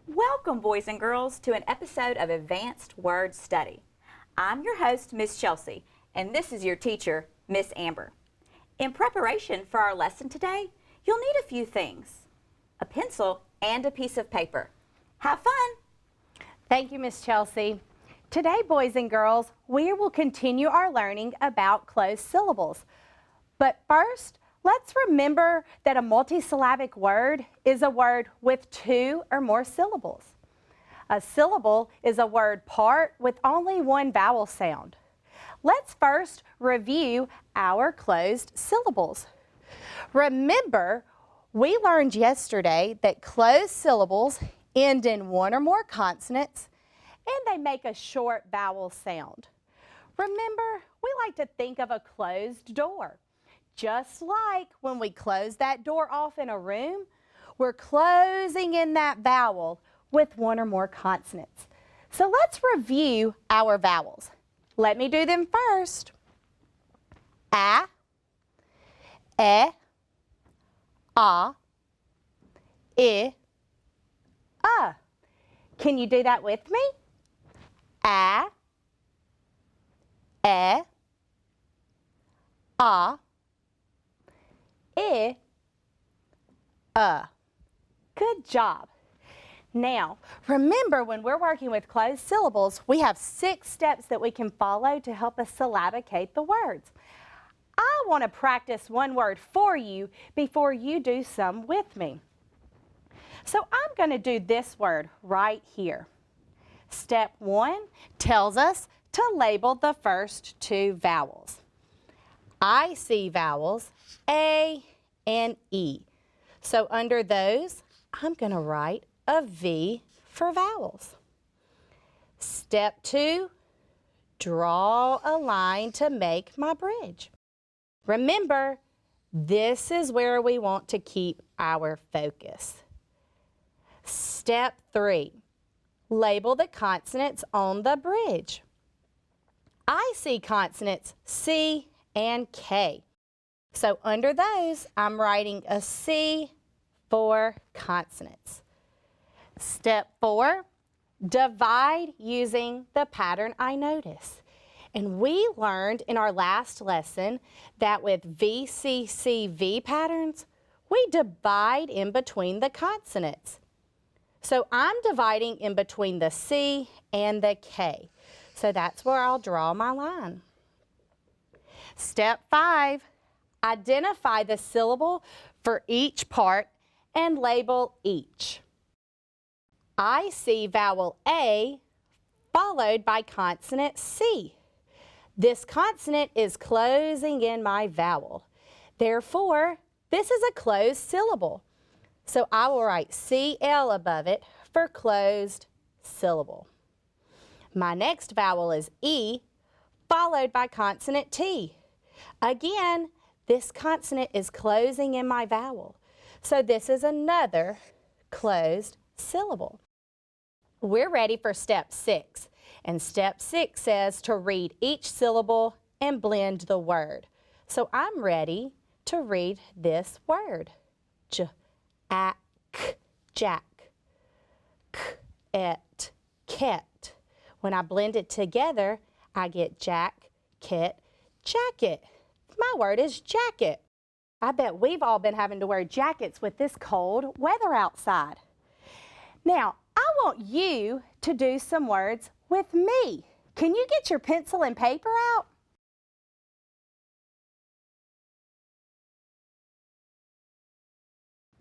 Welcome, boys and girls, to an episode of Advanced Word Study. I'm your host, Miss Chelsea, and this is your teacher, Miss Amber. In preparation for our lesson today, you'll need a few things: a pencil and a piece of paper. Have fun! Thank you, Miss Chelsea. Today, boys and girls, we will continue our learning about closed syllables. But first, let's remember that a multisyllabic word is a word with two or more syllables. A syllable is a word part with only one vowel sound. Let's first review our closed syllables. Remember, we learned yesterday that closed syllables end in one or more consonants and they make a short vowel sound. Remember, we like to think of a closed door. Just like when we close that door off in a room, we're closing in that vowel with one or more consonants. So let's review our vowels. Let me do them first. A, E, A, I, Can you do that with me? A, E, A, I, Good job. Now, remember when we're working with closed syllables, we have 6 steps that we can follow to help us syllabicate the words. I want to practice one word for you before you do some with me. So I'm going to do this word right here. Step 1 tells us to label the first 2 vowels. I see vowels A and E. So under those, I'm going to write a V for vowels. Step 2, draw a line to make my bridge. Remember, this is where we want to keep our focus. Step 3, label the consonants on the bridge. I see consonants C and K. So under those, I'm writing a C for consonants. Step 4, divide using the pattern I notice. And we learned in our last lesson that with VCCV patterns, we divide in between the consonants. So I'm dividing in between the C and the K. So that's where I'll draw my line. Step 5, identify the syllable for each part and label each. I see vowel A followed by consonant C. This consonant is closing in my vowel. Therefore, this is a closed syllable. So I will write CL above it for closed syllable. My next vowel is E, followed by consonant T. Again, this consonant is closing in my vowel. So this is another closed syllable. We're ready for step 6. And step 6 says to read each syllable and blend the word. So I'm ready to read this word. Jack, jack, et, ket. When I blend it together, I get jack, ket, jacket. My word is jacket. I bet we've all been having to wear jackets with this cold weather outside. Now, I want you to do some words with me. Can you get your pencil and paper out?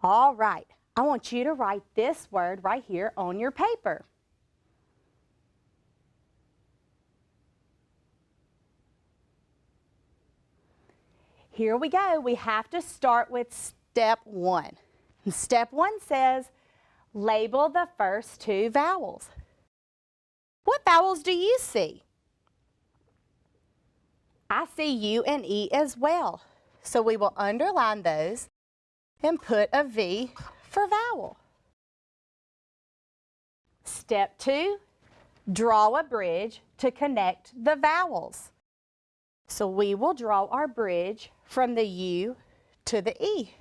All right, I want you to write this word right here on your paper. Here we go. We have to start with step 1. Step 1 says, label the first 2 vowels. What vowels do you see? I see U and E as well. So we will underline those and put a V for vowel. Step 2, draw a bridge to connect the vowels. So we will draw our bridge from the U to the E.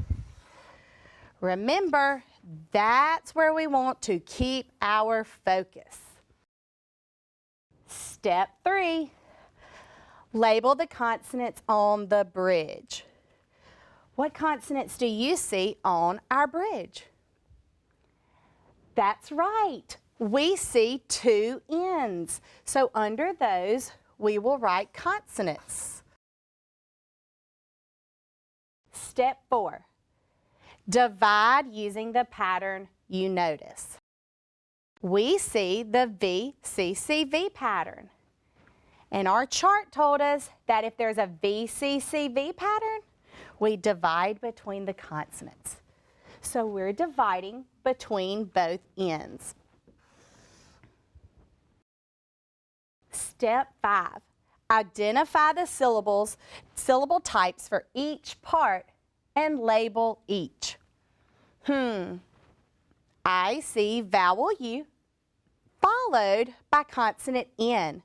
Remember, That's where we want to keep our focus. Step 3, label the consonants on the bridge. What consonants do you see on our bridge? That's right. We see 2 N's. So under those, we will write consonants. Step 4, divide using the pattern you notice. We see the VCCV pattern. And our chart told us that if there's a VCCV pattern, we divide between the consonants. So we're dividing between both ends. Step 5, identify the syllable types for each part and label each. I see vowel U followed by consonant N.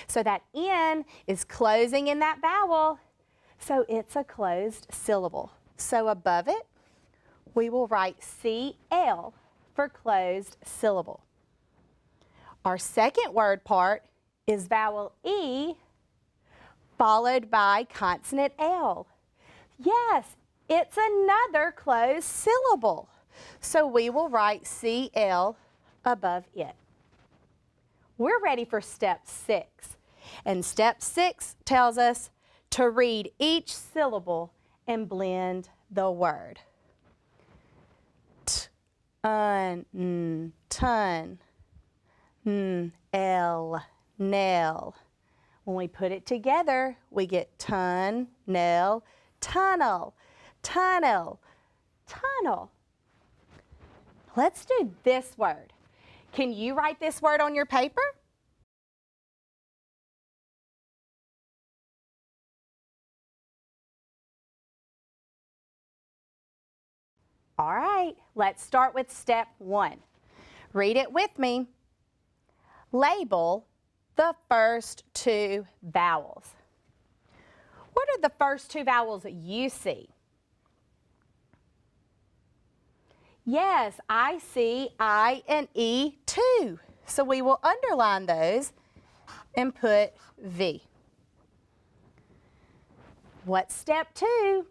So that N is closing in that vowel, so it's a closed syllable. So above it, we will write CL for closed syllable. Our second word part is vowel E followed by consonant L. Yes, it's another closed syllable. So we will write CL above it. We're ready for step 6. And step 6 tells us to read each syllable and blend the word. Ton, L, nell. When we put it together, we get ton, nell, tunnel, tunnel, tunnel. Let's do this word. Can you write this word on your paper? All right, let's start with step 1. Read it with me. Label the first 2 vowels. What are the first 2 vowels that you see? Yes, I see I and E too. So we will underline those and put V. What's step 2?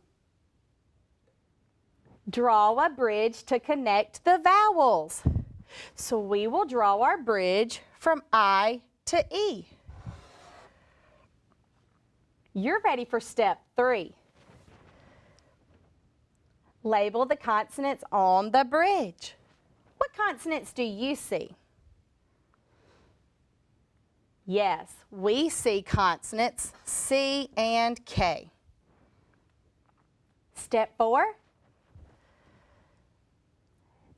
Draw a bridge to connect the vowels. So we will draw our bridge from I to E. You're ready for step 3. Label the consonants on the bridge. What consonants do you see? Yes, we see consonants C and K. Step 4.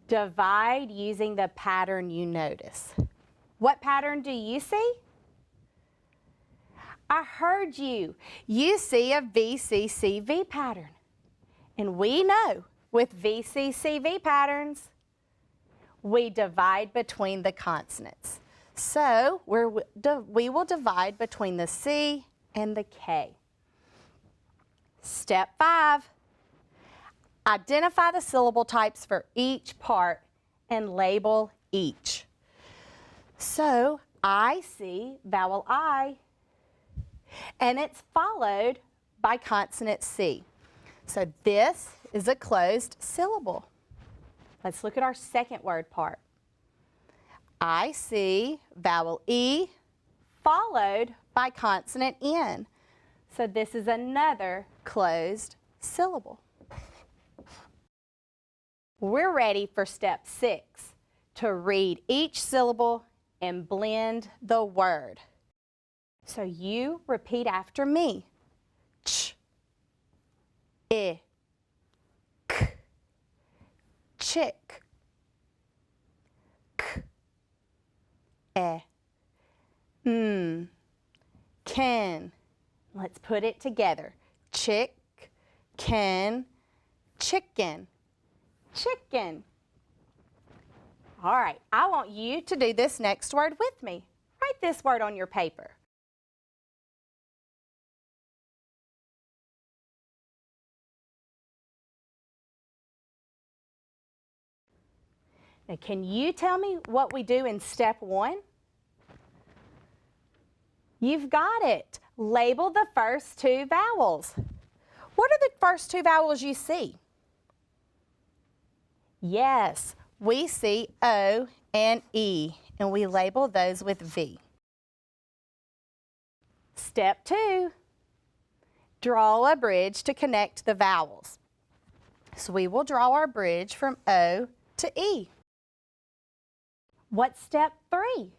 Divide using the pattern you notice. What pattern do you see? I heard you. You see a VCCV pattern. And we know with VCCV patterns, we divide between the consonants. So we will divide between the C and the K. Step 5. Identify the syllable types for each part and label each. So I see vowel I, and it's followed by consonant C. So this is a closed syllable. Let's look at our second word part. I see vowel E followed by consonant N. So this is another closed syllable. We're ready for step 6, to read each syllable and blend the word. So you repeat after me. Ch, I, k, chick, k, can. Let's put it together. Chick, can, chicken, chicken. All right, I want you to do this next word with me. Write this word on your paper. Now, can you tell me what we do in step 1? You've got it. Label the first 2 vowels. What are the first 2 vowels you see? Yes, we see O and E, and we label those with V. Step 2, draw a bridge to connect the vowels. So we will draw our bridge from O to E. What's step 3?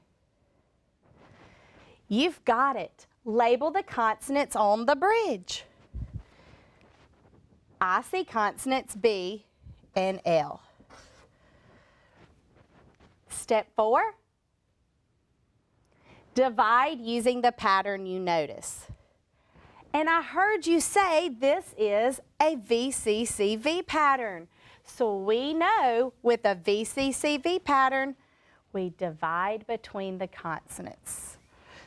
You've got it. Label the consonants on the bridge. I see consonants B and L. Step 4, divide using the pattern you notice. And I heard you say this is a VCCV pattern. So we know with a VCCV pattern, we divide between the consonants.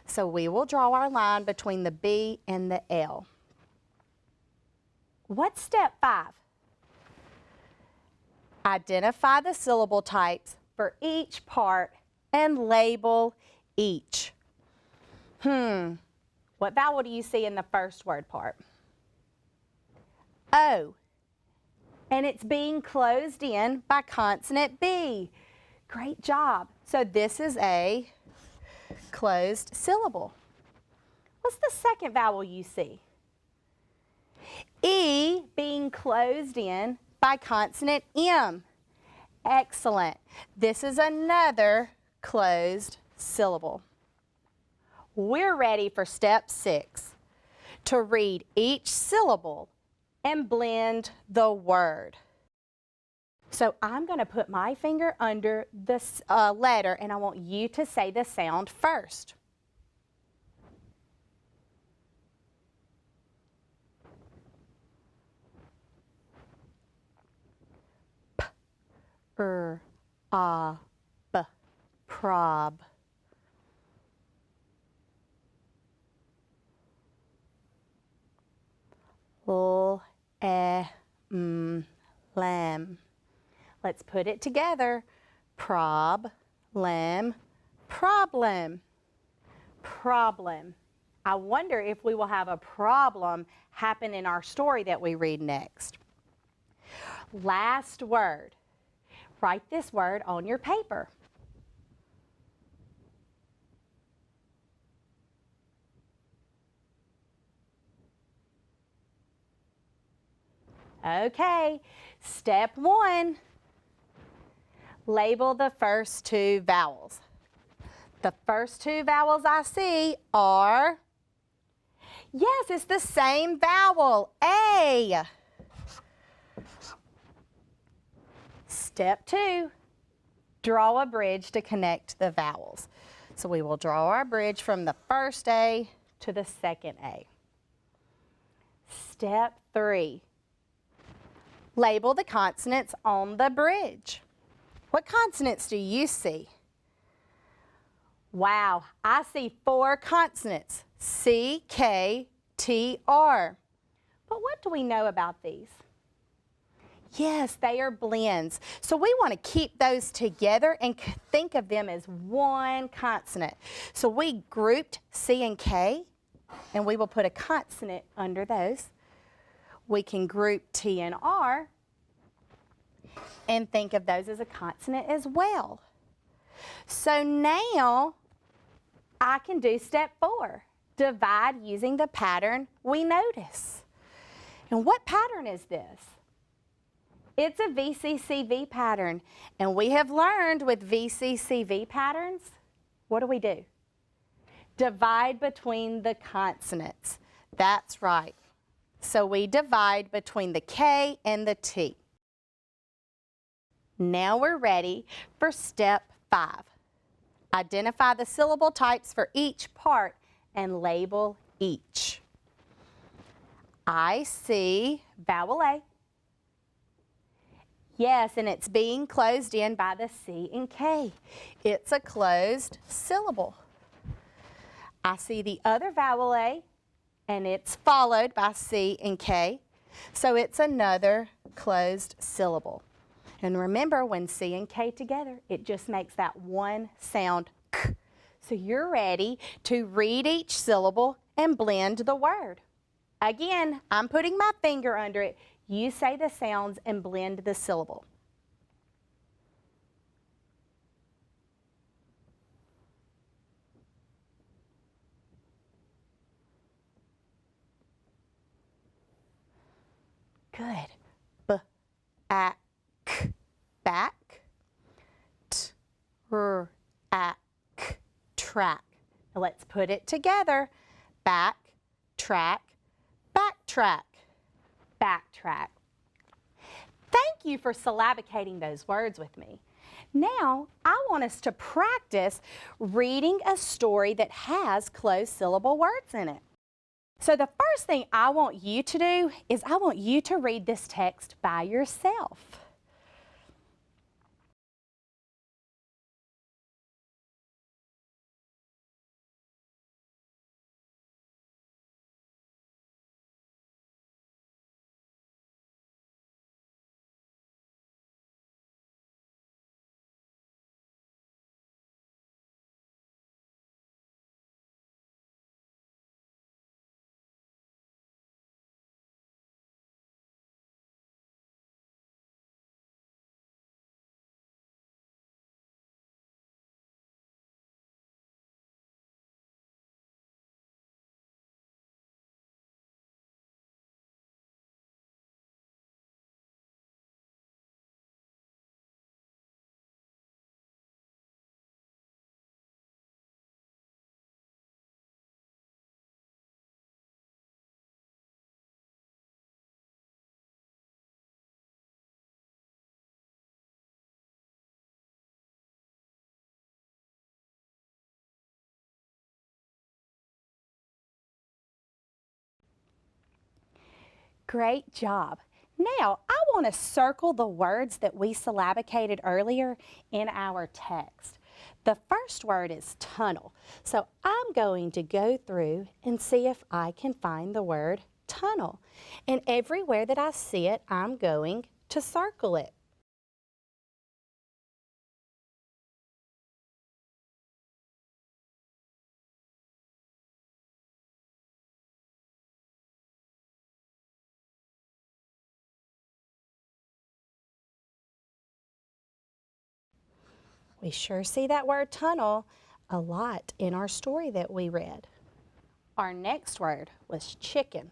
So we will draw our line between the B and the L. What's step 5? Identify the syllable types for each part and label each. What vowel do you see in the first word part? O. And it's being closed in by consonant B. Great job. So this is a closed syllable. What's the second vowel you see? E being closed in by consonant M. Excellent. This is another closed syllable. We're ready for step 6, to read each syllable and blend the word. So I'm going to put my finger under this letter, and I want you to say the sound first. P, B, prob. L, lam. Let's put it together. Prob, lem, problem. Problem. I wonder if we will have a problem happen in our story that we read next. Last word. Write this word on your paper. Okay, step 1. Label the first 2 vowels. The first 2 vowels I see are, yes, it's the same vowel, A. Step 2, draw a bridge to connect the vowels. So we will draw our bridge from the first A to the second A. Step 3, label the consonants on the bridge. What consonants do you see? Wow, I see 4 consonants, C, K, T, R. But what do we know about these? Yes, they are blends. So we want to keep those together and think of them as one consonant. So we grouped C and K, and we will put a consonant under those. We can group T and R and think of those as a consonant as well. So now I can do step 4, divide using the pattern we notice. And what pattern is this? It's a VCCV pattern, and we have learned with VCCV patterns, what do? Divide between the consonants. That's right. So we divide between the K and the T. Now we're ready for step 5. Identify the syllable types for each part and label each. I see vowel A. Yes, and it's being closed in by the C and K. It's a closed syllable. I see the other vowel A, and it's followed by C and K, so it's another closed syllable. And remember, when C and K together, it just makes that one sound, k. So you're ready to read each syllable and blend the word. Again, I'm putting my finger under it. You say the sounds and blend the syllable. Good. B, a, k, back. T, r, a, k, track. Now let's put it together. Back, track, backtrack, backtrack. Thank you for syllabicating those words with me. Now, I want us to practice reading a story that has closed syllable words in it. So the first thing I want you to do is I want you to read this text by yourself. Great job. Now, I want to circle the words that we syllabicated earlier in our text. The first word is tunnel. So I'm going to go through and see if I can find the word tunnel. And everywhere that I see it, I'm going to circle it. We sure see that word tunnel a lot in our story that we read. Our next word was chicken.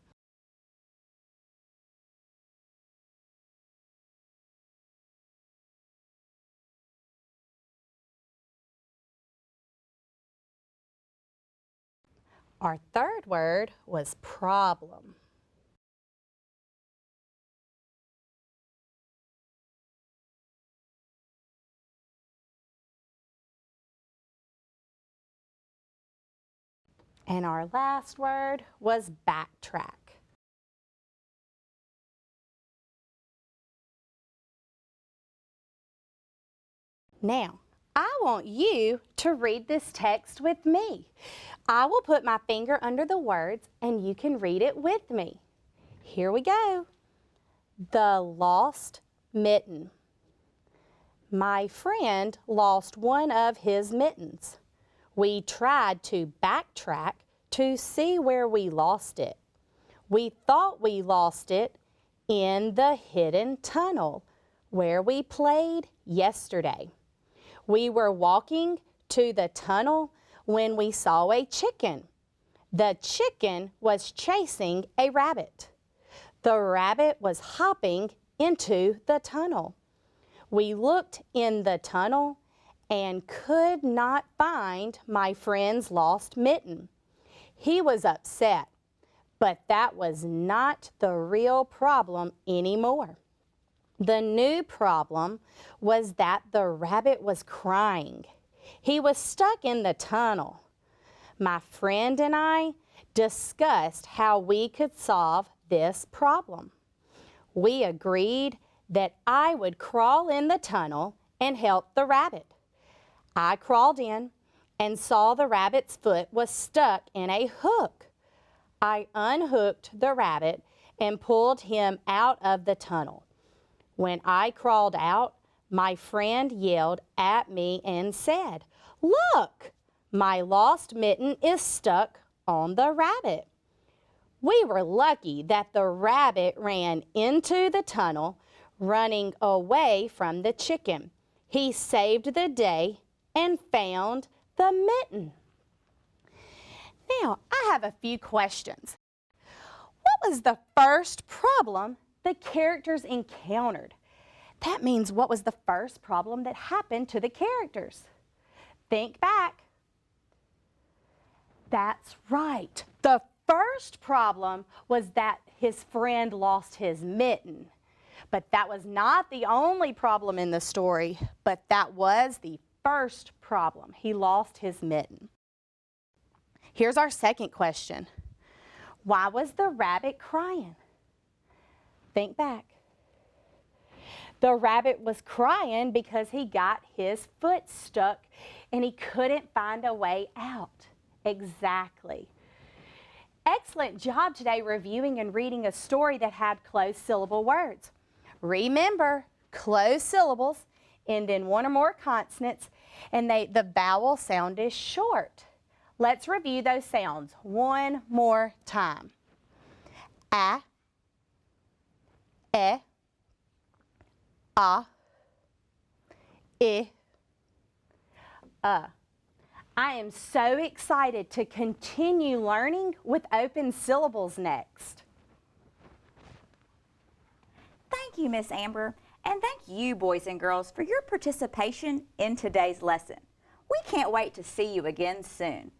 Our third word was problem. And our last word was backtrack. Now, I want you to read this text with me. I will put my finger under the words and you can read it with me. Here we go. The lost mitten. My friend lost one of his mittens. We tried to backtrack to see where we lost it. We thought we lost it in the hidden tunnel where we played yesterday. We were walking to the tunnel when we saw a chicken. The chicken was chasing a rabbit. The rabbit was hopping into the tunnel. We looked in the tunnel and could not find my friend's lost mitten. He was upset, but that was not the real problem anymore. The new problem was that the rabbit was crying. He was stuck in the tunnel. My friend and I discussed how we could solve this problem. We agreed that I would crawl in the tunnel and help the rabbit. I crawled in and saw the rabbit's foot was stuck in a hook. I unhooked the rabbit and pulled him out of the tunnel. When I crawled out, my friend yelled at me and said, "Look, my lost mitten is stuck on the rabbit." We were lucky that the rabbit ran into the tunnel, running away from the chicken. He saved the day and found the mitten. Now, I have a few questions. What was the first problem the characters encountered? That means what was the first problem that happened to the characters? Think back. That's right. The first problem was that his friend lost his mitten. But that was not the only problem in the story, but that was the first problem. He lost his mitten. Here's our second question. Why was the rabbit crying? Think back. The rabbit was crying because he got his foot stuck and he couldn't find a way out. Exactly. Excellent job today reviewing and reading a story that had closed syllable words. Remember, closed syllables end in one or more consonants and the vowel sound is short. Let's review those sounds one more time. A, E, A, I, I am so excited to continue learning with open syllables next. Thank you, Miss Amber, and thank you, boys and girls, for your participation in today's lesson. We can't wait to see you again soon.